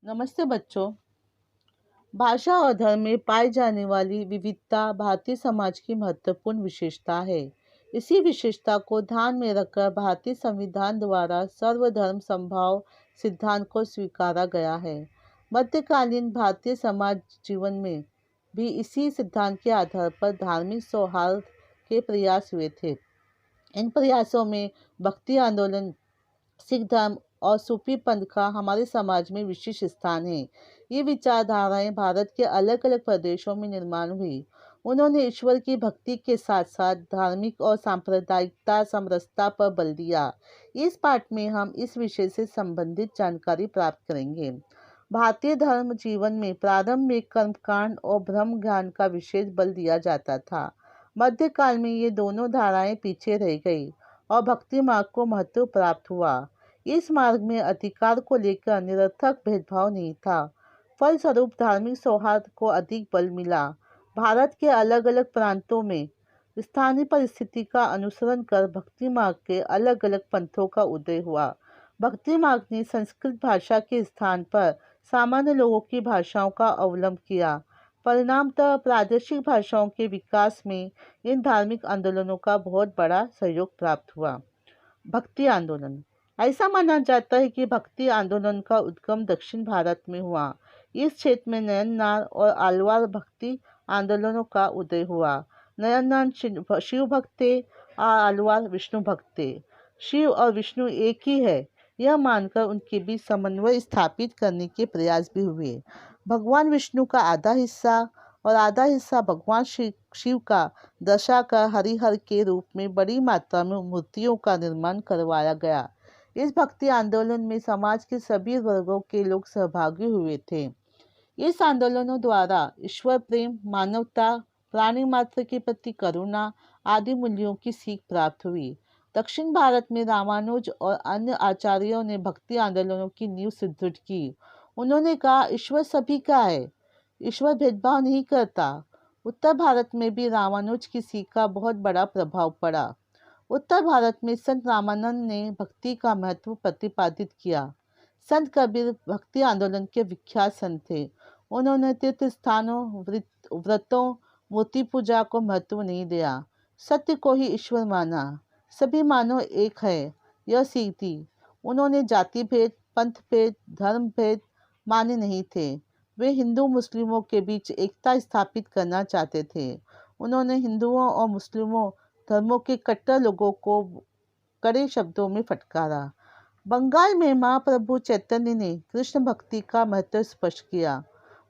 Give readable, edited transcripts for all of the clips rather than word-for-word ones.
नमस्ते बच्चों। भाषा और धर्म में पाई जाने वाली विविधता भारतीय समाज की महत्वपूर्ण विशेषता है। इसी विशेषता को ध्यान में रखकर भारतीय संविधान द्वारा सर्वधर्म समभाव सिद्धांत को स्वीकारा गया है। मध्यकालीन भारतीय समाज जीवन में भी इसी सिद्धांत के आधार पर धार्मिक सौहार्द के प्रयास हुए थे। इन प्रयासों में भक्ति आंदोलन, सिख धर्म और सूफी पंथ का हमारे समाज में विशेष स्थान है। ये विचारधाराएं भारत के अलग अलग प्रदेशों में निर्माण हुई। उन्होंने ईश्वर की भक्ति के साथ साथ धार्मिक और सांप्रदायिकता समरसता पर बल दिया। इस पाठ में हम इस विषय से संबंधित जानकारी प्राप्त करेंगे। भारतीय धर्म जीवन में प्रारंभ में कर्मकांड और ब्रह्म ज्ञान का विशेष बल दिया जाता था। मध्यकाल में ये दोनों धाराएं पीछे रह गई और भक्ति मार्ग को महत्व प्राप्त हुआ। इस मार्ग में अधिकार को लेकर निरर्थक भेदभाव नहीं था। फलस्वरूप धार्मिक सौहार्द को अधिक बल मिला। भारत के अलग अलग प्रांतों में स्थानीय परिस्थिति का अनुसरण कर भक्ति मार्ग के अलग अलग पंथों का उदय हुआ। भक्ति मार्ग ने संस्कृत भाषा के स्थान पर सामान्य लोगों की भाषाओं का अवलंब किया। परिणामतः प्रादेशिक भाषाओं के विकास में इन धार्मिक आंदोलनों का बहुत बड़ा सहयोग प्राप्त हुआ। भक्ति आंदोलन। ऐसा माना जाता है कि भक्ति आंदोलन का उद्गम दक्षिण भारत में हुआ। इस क्षेत्र में नयननार और आलवार भक्ति आंदोलनों का उदय हुआ। नयननार शिव भक्त थे और आलवार विष्णु भक्त थे। शिव और विष्णु एक ही है, यह मानकर उनके बीच समन्वय स्थापित करने के प्रयास भी हुए। भगवान विष्णु का आधा हिस्सा और आधा हिस्सा भगवान शिव का दशाकर हरिहर के रूप में बड़ी मात्रा में मूर्तियों का निर्माण करवाया गया। इस भक्ति आंदोलन में समाज के सभी वर्गों के लोग सहभागी हुए थे। इस आंदोलनों द्वारा ईश्वर प्रेम, मानवता, प्राणी मात्र के प्रति करुणा आदि मूल्यों की सीख प्राप्त हुई। दक्षिण भारत में रामानुज और अन्य आचार्यों ने भक्ति आंदोलनों की नींव सुदृढ़ की। उन्होंने कहा, ईश्वर सभी का है, ईश्वर भेदभाव नहीं करता। उत्तर भारत में भी रामानुज की सीख का बहुत बड़ा प्रभाव पड़ा। उत्तर भारत में संत रामानंद ने भक्ति का महत्व प्रतिपादित किया। संत कबीर भक्ति आंदोलन के विख्यात संत थे। उन्होंने तीर्थ स्थानों, व्रतों, मूर्ति पूजा को महत्व नहीं दिया, सत्य को ही ईश्वर माना। सभी मानव एक है, यह सीख दी। उन्होंने जाति भेद, पंथ भेद, धर्म भेद माने नहीं थे। वे हिंदू मुस्लिमों के बीच एकता स्थापित करना चाहते थे। उन्होंने हिंदुओं और मुस्लिमों धर्मों के कट्टर लोगों को कड़े शब्दों में फटकारा। बंगाल में महाप्रभु चैतन्य ने कृष्ण भक्ति का महत्व स्पष्ट किया।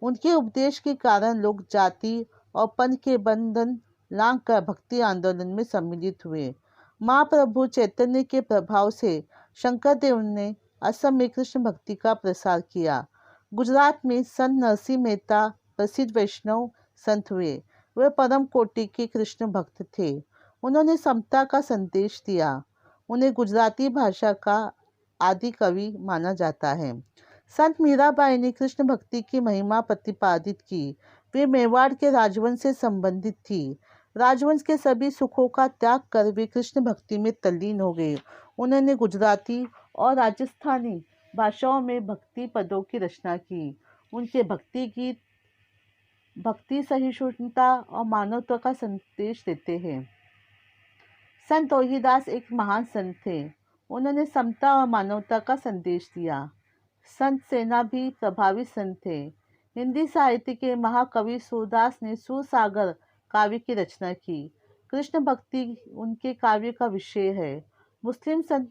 उनके उपदेश के कारण लोग जाति और पंथ के बंधन लांघ कर भक्ति आंदोलन में सम्मिलित हुए। महाप्रभु चैतन्य के प्रभाव से शंकरदेव ने असम में कृष्ण भक्ति का प्रसार किया। गुजरात में संत नरसिंह मेहता प्रसिद्ध वैष्णव संत हुए। वे परम कोटि के कृष्ण भक्त थे। उन्होंने समता का संदेश दिया। उन्हें गुजराती भाषा का आदि कवि माना जाता है। संत मीराबाई ने कृष्ण भक्ति की महिमा प्रतिपादित की। वे मेवाड़ के राजवंश से संबंधित थी। राजवंश के सभी सुखों का त्याग कर वे कृष्ण भक्ति में तल्लीन हो गए। उन्होंने गुजराती और राजस्थानी भाषाओं में भक्ति पदों की रचना की। उनके भक्ति गीत भक्ति, सहिष्णुता और मानवता का संदेश देते हैं। संत रोहिदास एक महान संत थे। उन्होंने समता और मानवता का संदेश दिया। संत सेना भी प्रभावी संत थे। हिंदी साहित्य के महाकवि सूरदास ने सूरसागर काव्य की रचना की। कृष्ण भक्ति उनके काव्य का विषय है। मुस्लिम संत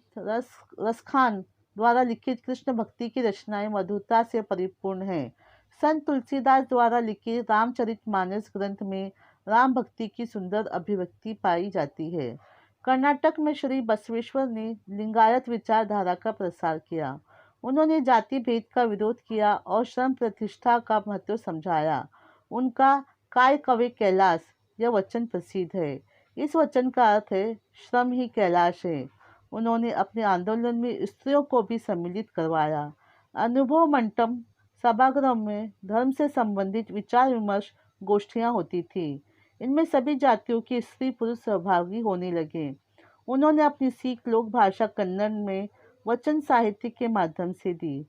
रसखान द्वारा लिखित कृष्ण भक्ति की रचनाएं मधुरता से परिपूर्ण हैं। संत तुलसीदास द्वारा लिखित रामचरितमानस ग्रंथ में राम भक्ति की सुंदर अभिव्यक्ति पाई जाती है। कर्नाटक में श्री बसवेश्वर ने लिंगायत विचारधारा का प्रसार किया। उन्होंने जाति भेद का विरोध किया और श्रम प्रतिष्ठा का महत्व समझाया। उनका काय कवे कैलाश यह वचन प्रसिद्ध है। इस वचन का अर्थ है श्रम ही कैलाश है। उन्होंने अपने आंदोलन में स्त्रियों को भी सम्मिलित करवाया। अनुभव मंटप सभागृह में धर्म से संबंधित विचार विमर्श गोष्ठियां होती थी। इनमें सभी जातियों के स्त्री पुरुष सहभागी होने लगे। उन्होंने अपनी सीख लोक भाषा कन्नड़ में वचन साहित्य के माध्यम से दी।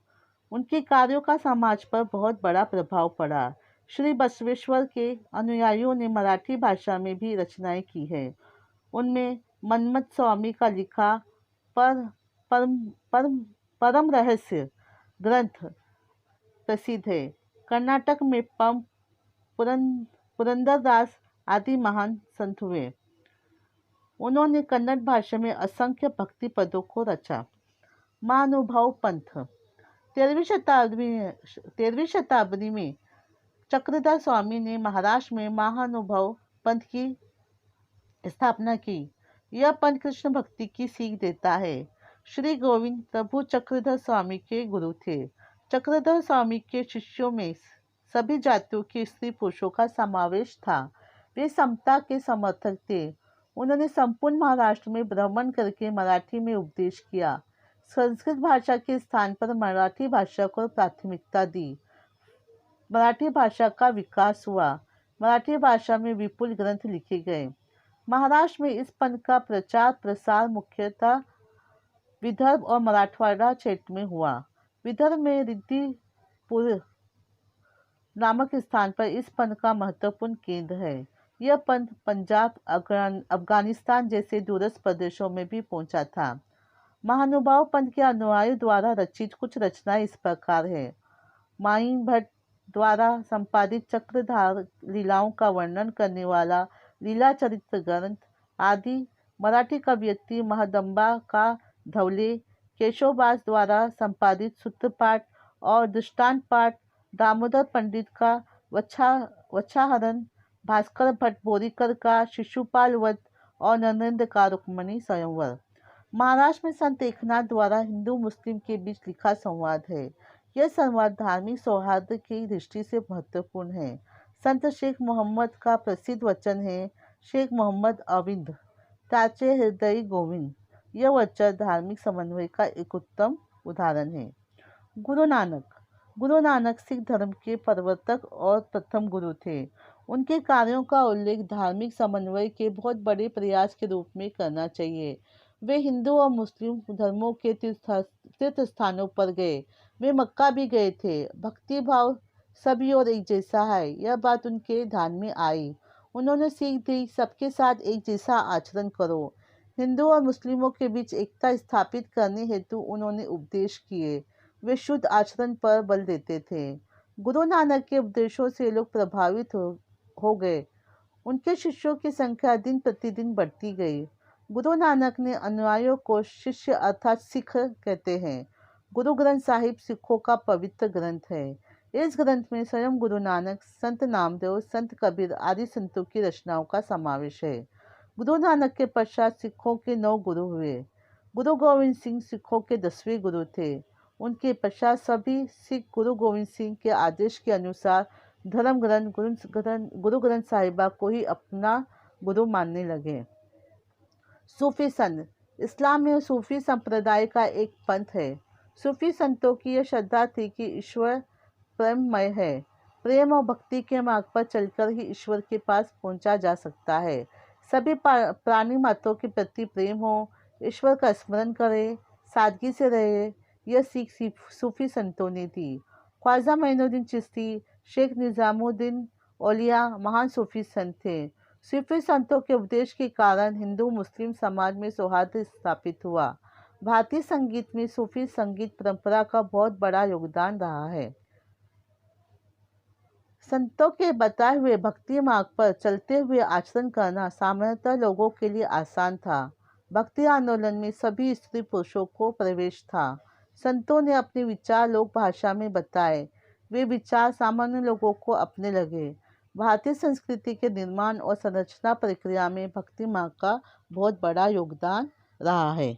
उनके कार्यों का समाज पर बहुत बड़ा प्रभाव पड़ा। श्री बसवेश्वर के अनुयायियों ने मराठी भाषा में भी रचनाएं की है। उनमें मन्मथ स्वामी का लिखा पर परम परम परम रहस्य ग्रंथ प्रसिद्ध है। कर्नाटक में पम पुरंदरदास आदि महान संत हुए। उन्होंने कन्नड़ भाषा में असंख्य भक्ति पदों को रचा। महानुभाव पंथ 13वीं शताब्दी में चक्रधर स्वामी ने महाराष्ट्र में महानुभाव पंथ की स्थापना की। यह पंथ कृष्ण भक्ति की सीख देता है। श्री गोविंद प्रभु चक्रधर स्वामी के गुरु थे। चक्रधर स्वामी के शिष्यों में सभी जातियों के स्त्री पुरुषों का समावेश था। वे समता के समर्थक थे। उन्होंने संपूर्ण महाराष्ट्र में भ्रमण करके मराठी में उपदेश किया। संस्कृत भाषा के स्थान पर मराठी भाषा को प्राथमिकता दी। मराठी भाषा का विकास हुआ। मराठी भाषा में विपुल ग्रंथ लिखे गए। महाराष्ट्र में इस पंथ का प्रचार प्रसार मुख्यतः विदर्भ और मराठवाड़ा क्षेत्र में हुआ। विदर्भ में रिद्धिपुर नामक स्थान पर इस पंथ का महत्वपूर्ण केंद्र है। यह पंथ पंजाब, अफगानिस्तान जैसे दूरस्थ प्रदेशों में भी पहुंचा था। महानुभाव पंथ के अनुयायियों द्वारा रचित कुछ रचनाएं इस प्रकार है। माई भट्ट द्वारा संपादित चक्रधार लीलाओं का वर्णन करने वाला लीला चरित्र ग्रंथ आदि, मराठी कवयित्री महदंबा का धवले, केशवदास द्वारा संपादित सूत्रपाठ और दृष्टांत पाठ, दामोदर पंडित का वच्छाहरण, भास्कर भट्ट बोरीकर का शिशुपाल वध और नरेंद्र का रुक्मणी स्वयंवर। महाराष्ट्र में संत एकनाथ द्वारा हिंदू मुस्लिम के बीच लिखा संवाद है। यह संवाद धार्मिक सौहार्द की दृष्टि से महत्वपूर्ण है। संत शेख मोहम्मद का प्रसिद्ध वचन है, शेख मोहम्मद अविंद ताचे हृदय गोविंद। यह वचन धार्मिक समन्वय का एक उत्तम उदाहरण है। गुरु नानक सिख धर्म के प्रवर्तक और प्रथम गुरु थे। उनके कार्यों का उल्लेख धार्मिक समन्वय के बहुत बड़े प्रयास के रूप में करना चाहिए। वे हिंदू और मुस्लिम धर्मों के तीर्थ स्थानों पर गए। वे मक्का भी गए थे। भक्ति भाव सभी और एक जैसा है, यह बात उनके ध्यान में आई। उन्होंने सीख दी, सबके साथ एक जैसा आचरण करो। हिंदू और मुस्लिमों के बीच एकता स्थापित करने हेतु उन्होंने उपदेश किए। वे शुद्ध आचरण पर बल देते थे। गुरु नानक के उपदेशों से लोग प्रभावित हो गए। उनके शिष्यों की संख्या दिन प्रतिदिन बढ़ती गई। गुरु नानक ने अनुयायियों को शिष्य अर्थात सिख कहते हैं। गुरु ग्रंथ साहिब सिखों का पवित्र ग्रंथ है। इस ग्रंथ में स्वयं गुरु नानक, संत नामदेव, संत कबीर आदि संतों की रचनाओं का समावेश है। गुरु नानक के पश्चात सिखों के 9 गुरु हुए। गुरु गोविंद सिंह सिखों के 10वें गुरु थे। उनके पश्चात सभी सिख गुरु गोविंद सिंह के आदेश के अनुसार धर्म ग्रंथ गुरु ग्रंथ साहिबा को ही अपना गुरु मानने लगे। सूफी संत इस्लाम में सूफी संप्रदाय का एक पंथ है। सूफी संतों की यह श्रद्धा थी कि ईश्वर प्रेममय है। प्रेम और भक्ति के मार्ग पर चलकर ही ईश्वर के पास पहुंचा जा सकता है। सभी प्राणी मात्रों के प्रति प्रेम हो, ईश्वर का स्मरण करे, सादगी से रहे, यह सीख सूफी संतों ने दी। ख्वाजा मोइनुद्दीन चिश्ती, शेख निजामुद्दीन औलिया महान सूफी संत थे। सूफी संतों के उपदेश के कारण हिंदू मुस्लिम समाज में सौहार्द स्थापित हुआ। भारतीय संगीत में सूफी संगीत परंपरा का बहुत बड़ा योगदान रहा है। संतों के बताए हुए भक्ति मार्ग पर चलते हुए आचरण करना सामान्यतः लोगों के लिए आसान था। भक्ति आंदोलन में सभी स्त्री पुरुषों को प्रवेश था। संतों ने अपने विचार लोक भाषा में बताए। वे विचार सामान्य लोगों को अपने लगे। भारतीय संस्कृति के निर्माण और संरचना प्रक्रिया में भक्ति मार्ग का बहुत बड़ा योगदान रहा है।